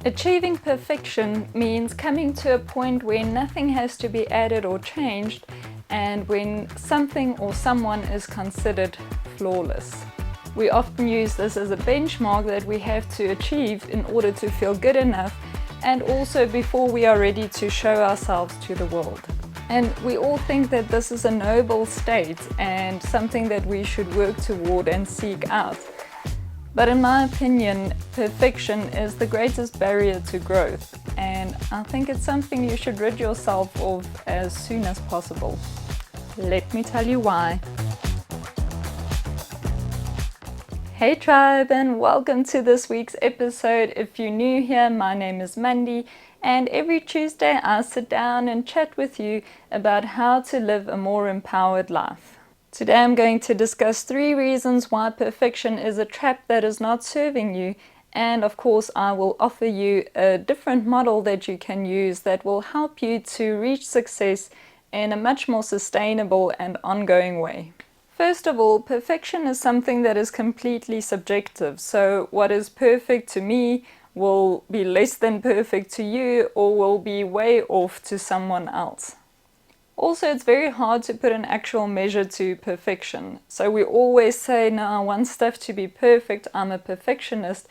Achieving perfection means coming to a point where nothing has to be added or changed, and when something or someone is considered flawless. We often use this as a benchmark that we have to achieve in order to feel good enough, and also before we are ready to show ourselves to the world. And we all think that this is a noble state and something that we should work toward and seek out. But in my opinion, perfection is the greatest barrier to growth, and I think it's something you should rid yourself of as soon as possible. Let me tell you why. Hey tribe, and welcome to this week's episode. If you're new here, my name is Mandy, and every Tuesday I sit down and chat with you about how to live a more empowered life. Today I'm going to discuss 3 reasons why perfection is a trap that is not serving you, and of course I will offer you a different model that you can use that will help you to reach success in a much more sustainable and ongoing way. First of all, perfection is something that is completely subjective, so what is perfect to me will be less than perfect to you or will be way off to someone else. Also, it's very hard to put an actual measure to perfection. So we always say, no, I want stuff to be perfect, I'm a perfectionist,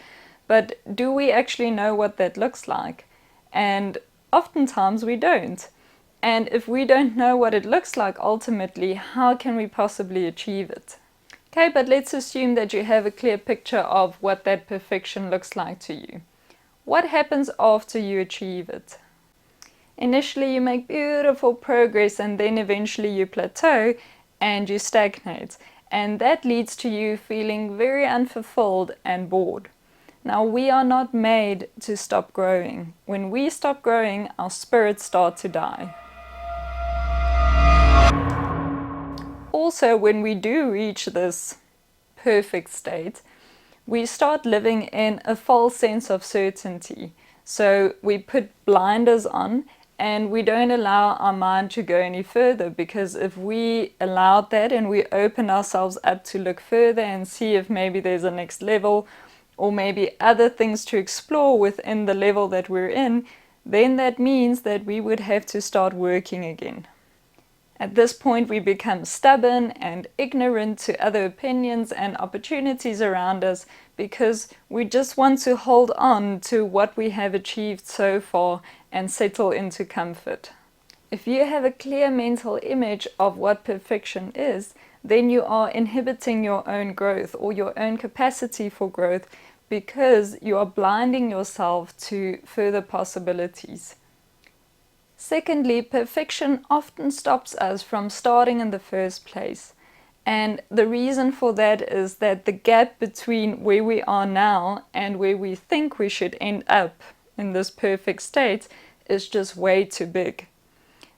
but do we actually know what that looks like? And oftentimes we don't. And if we don't know what it looks like ultimately, how can we possibly achieve it? Okay, but let's assume that you have a clear picture of what that perfection looks like to you. What happens after you achieve it? Initially you make beautiful progress, and then eventually you plateau and you stagnate, and that leads to you feeling very unfulfilled and bored. Now, we are not made to stop growing. When we stop growing, our spirits start to die. Also, when we do reach this perfect state, we start living in a false sense of certainty. So we put blinders on and we don't allow our mind to go any further, because if we allowed that and we open ourselves up to look further and see if maybe there's a next level or maybe other things to explore within the level that we're in, then that means that we would have to start working again. At this point we become stubborn and ignorant to other opinions and opportunities around us, because we just want to hold on to what we have achieved so far and settle into comfort. If you have a clear mental image of what perfection is, then you are inhibiting your own growth or your own capacity for growth, because you are blinding yourself to further possibilities. Secondly, perfection often stops us from starting in the first place. And the reason for that is that the gap between where we are now and where we think we should end up in this perfect state is just way too big.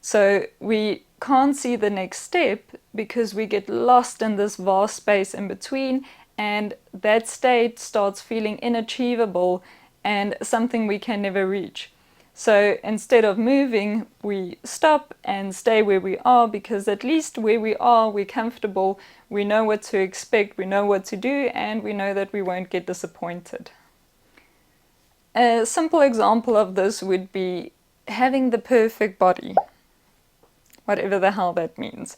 So we can't see the next step because we get lost in this vast space in between, and that state starts feeling inachievable and something we can never reach. So instead of moving, we stop and stay where we are, because at least where we are, we're comfortable, we know what to expect, we know what to do, and we know that we won't get disappointed. A simple example of this would be having the perfect body, whatever the hell that means.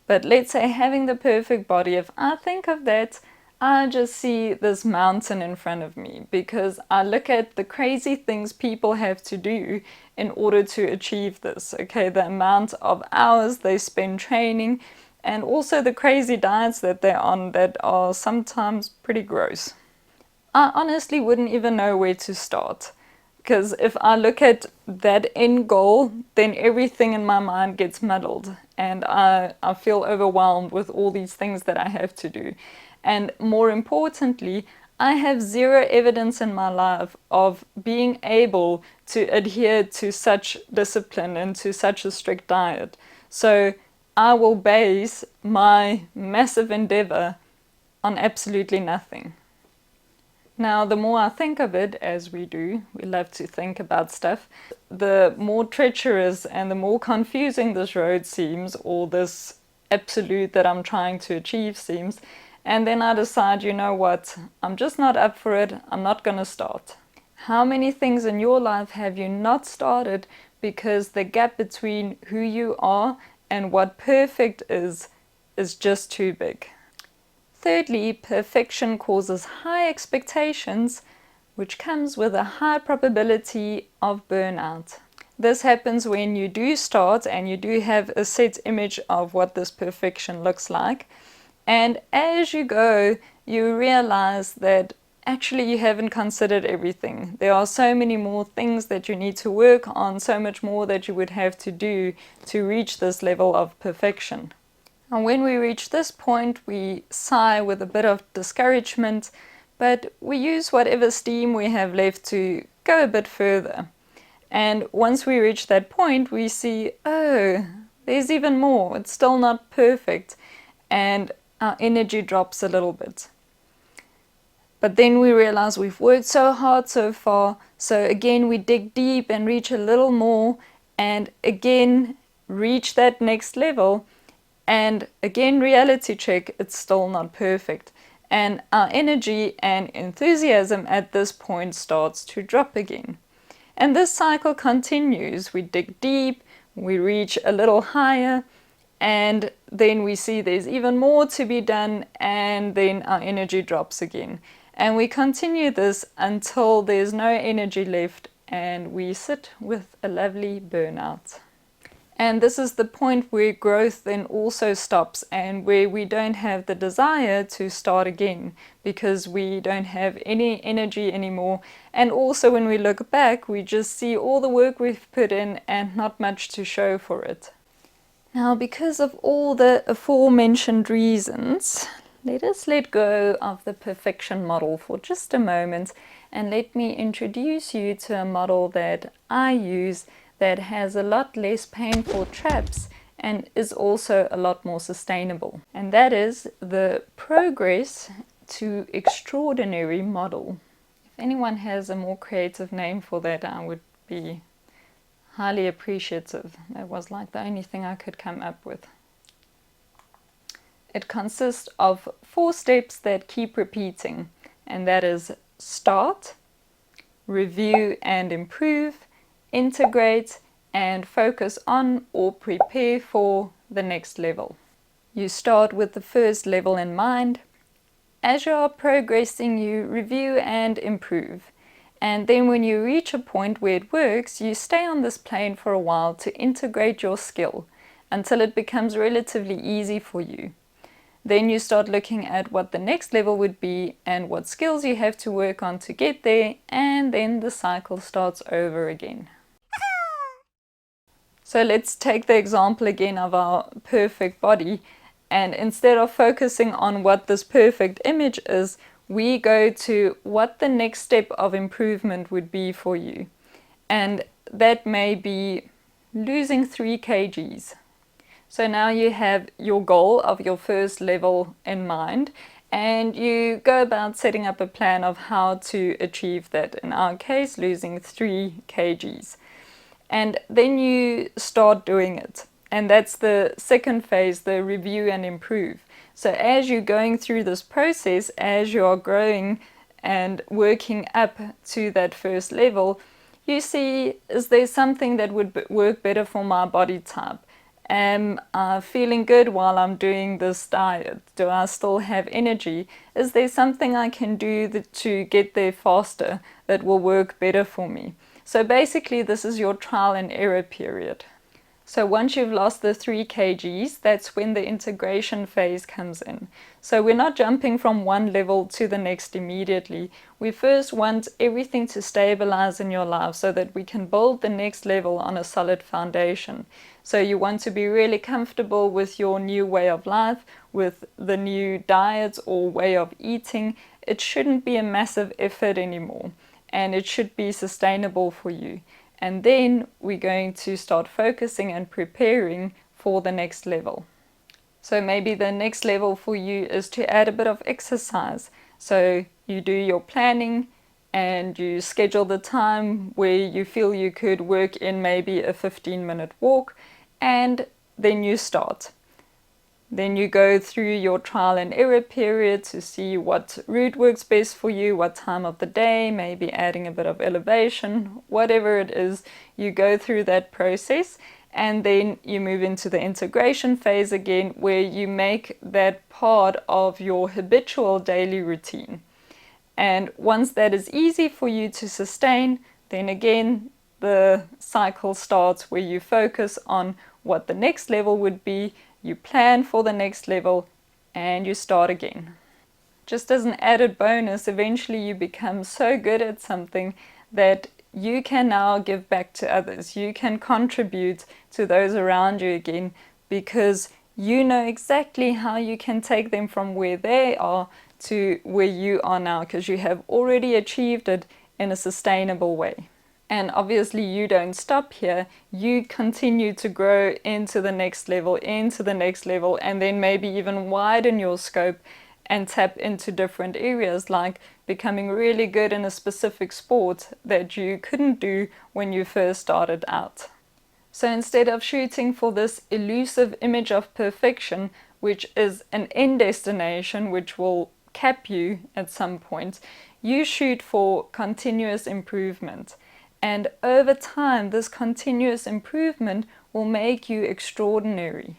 But let's say having the perfect body, if I think of that, I just see this mountain in front of me, because I look at the crazy things people have to do in order to achieve this. Okay, the amount of hours they spend training, and also the crazy diets that they're on that are sometimes pretty gross. I honestly wouldn't even know where to start, because if I look at that end goal, then everything in my mind gets muddled, and I feel overwhelmed with all these things that I have to do. And more importantly, I have zero evidence in my life of being able to adhere to such discipline and to such a strict diet. So I will base my massive endeavor on absolutely nothing. Now, the more I think of it, as we do, we love to think about stuff, the more treacherous and the more confusing this road seems, or this absolute that I'm trying to achieve seems. And then I decide, you know what, I'm just not up for it, I'm not going to start. How many things in your life have you not started because the gap between who you are and what perfect is just too big? Thirdly, perfection causes high expectations, which comes with a high probability of burnout. This happens when you do start and you do have a set image of what this perfection looks like. And as you go, you realize that actually you haven't considered everything. There are so many more things that you need to work on, so much more that you would have to do to reach this level of perfection. And when we reach this point, we sigh with a bit of discouragement, but we use whatever steam we have left to go a bit further. And once we reach that point, we see, oh, there's even more. It's still not perfect. And our energy drops a little bit. But then we realize we've worked so hard so far. So again, we dig deep and reach a little more. And again, reach that next level. And again, reality check, it's still not perfect. And our energy and enthusiasm at this point starts to drop again. And this cycle continues. We dig deep, we reach a little higher, and then we see there's even more to be done, and then our energy drops again. And we continue this until there's no energy left, and we sit with a lovely burnout. And this is the point where growth then also stops and where we don't have the desire to start again because we don't have any energy anymore. And also when we look back, we just see all the work we've put in and not much to show for it. Now, because of all the aforementioned reasons, let us let go of the perfection model for just a moment and let me introduce you to a model that I use that has a lot less painful traps and is also a lot more sustainable. And that is the progress to extraordinary model. If anyone has a more creative name for that, I would be highly appreciative. That was like the only thing I could come up with. It consists of 4 steps that keep repeating, and that is start, review and improve, integrate, and focus on or prepare for the next level. You start with the first level in mind. As you are progressing, you review and improve. And then when you reach a point where it works, you stay on this plane for a while to integrate your skill until it becomes relatively easy for you. Then you start looking at what the next level would be and what skills you have to work on to get there, and then the cycle starts over again. So let's take the example again of our perfect body, and instead of focusing on what this perfect image is, we go to what the next step of improvement would be for you. And that may be losing 3 kgs. So now you have your goal of your first level in mind, and you go about setting up a plan of how to achieve that. In our case, losing 3 kgs. And then you start doing it. And that's the second phase, the review and improve. So as you're going through this process, as you are growing and working up to that first level, you see, is there something that would work better for my body type? Am I feeling good while I'm doing this diet? Do I still have energy? Is there something I can do to get there faster that will work better for me? So basically this is your trial and error period. So once you've lost the 3 kgs, that's when the integration phase comes in. So we're not jumping from one level to the next immediately. We first want everything to stabilize in your life so that we can build the next level on a solid foundation. So you want to be really comfortable with your new way of life, with the new diet or way of eating. It shouldn't be a massive effort anymore, and it should be sustainable for you. And then we're going to start focusing and preparing for the next level. So maybe the next level for you is to add a bit of exercise. So you do your planning and you schedule the time where you feel you could work in maybe a 15-minute walk, and then you start. Then you go through your trial and error period to see what route works best for you, what time of the day, maybe adding a bit of elevation, whatever it is, you go through that process. And then you move into the integration phase again, where you make that part of your habitual daily routine. And once that is easy for you to sustain, then again, the cycle starts where you focus on what the next level would be, you plan for the next level, and you start again. Just as an added bonus, eventually you become so good at something that you can now give back to others. You can contribute to those around you again, because you know exactly how you can take them from where they are to where you are now, because you have already achieved it in a sustainable way. And obviously you don't stop here, you continue to grow into the next level, and then maybe even widen your scope and tap into different areas, like becoming really good in a specific sport that you couldn't do when you first started out. So instead of shooting for this elusive image of perfection, which is an end destination which will cap you at some point, you shoot for continuous improvement. And over time, this continuous improvement will make you extraordinary.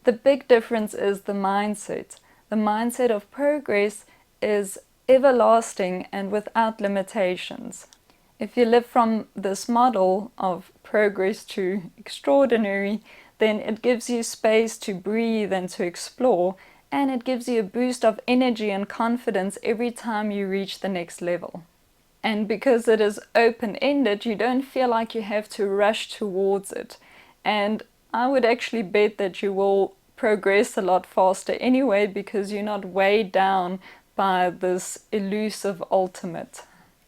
The big difference is the mindset. The mindset of progress is everlasting and without limitations. If you live from this model of progress to extraordinary, then it gives you space to breathe and to explore, and it gives you a boost of energy and confidence every time you reach the next level. And because it is open-ended, you don't feel like you have to rush towards it. And I would actually bet that you will progress a lot faster anyway, because you're not weighed down by this elusive ultimate.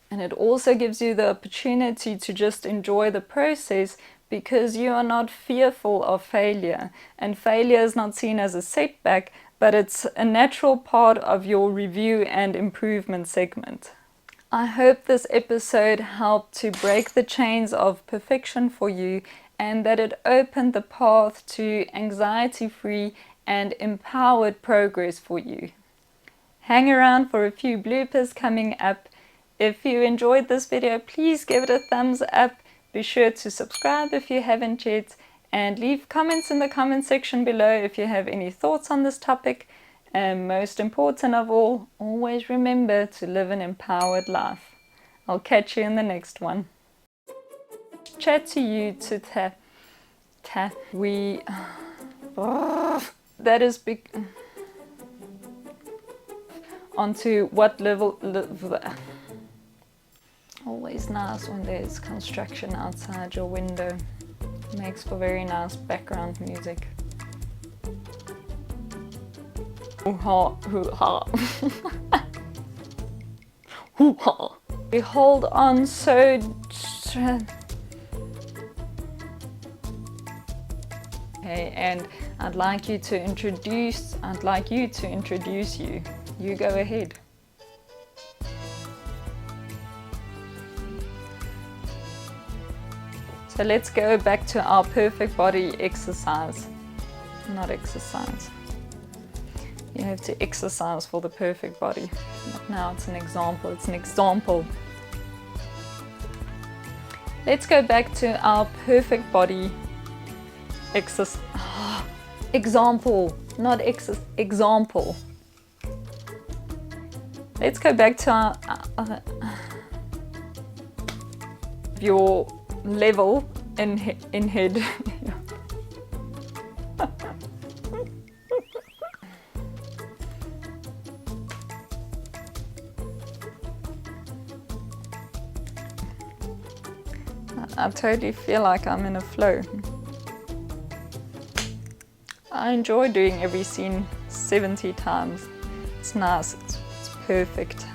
And it also gives you the opportunity to just enjoy the process, because you are not fearful of failure. And failure is not seen as a setback, but it's a natural part of your review and improvement segment. I hope this episode helped to break the chains of perfection for you, and that it opened the path to anxiety-free and empowered progress for you. Hang around for a few bloopers coming up. If you enjoyed this video, please give it a thumbs up. Be sure to subscribe if you haven't yet, and leave comments in the comment section below if you have any thoughts on this topic. And most important of all, always remember to live an empowered life. I'll catch you in the next one. Chat to you to we that is big onto what level. Always nice when there's construction outside your window. Makes for very nice background music. Hoo-ha, hoo-ha. Hoo-ha. We hold on so... Okay, and I'd like you to introduce you. You go ahead. So let's go back to our perfect body exercise. Not exercise. You have to exercise for the perfect body. But now it's an example. It's an example. Let's go back to our perfect body exercise. Example, not example. Let's go back to our your level in head. I totally feel like I'm in a flow. I enjoy doing every scene 70 times. It's nice, it's perfect.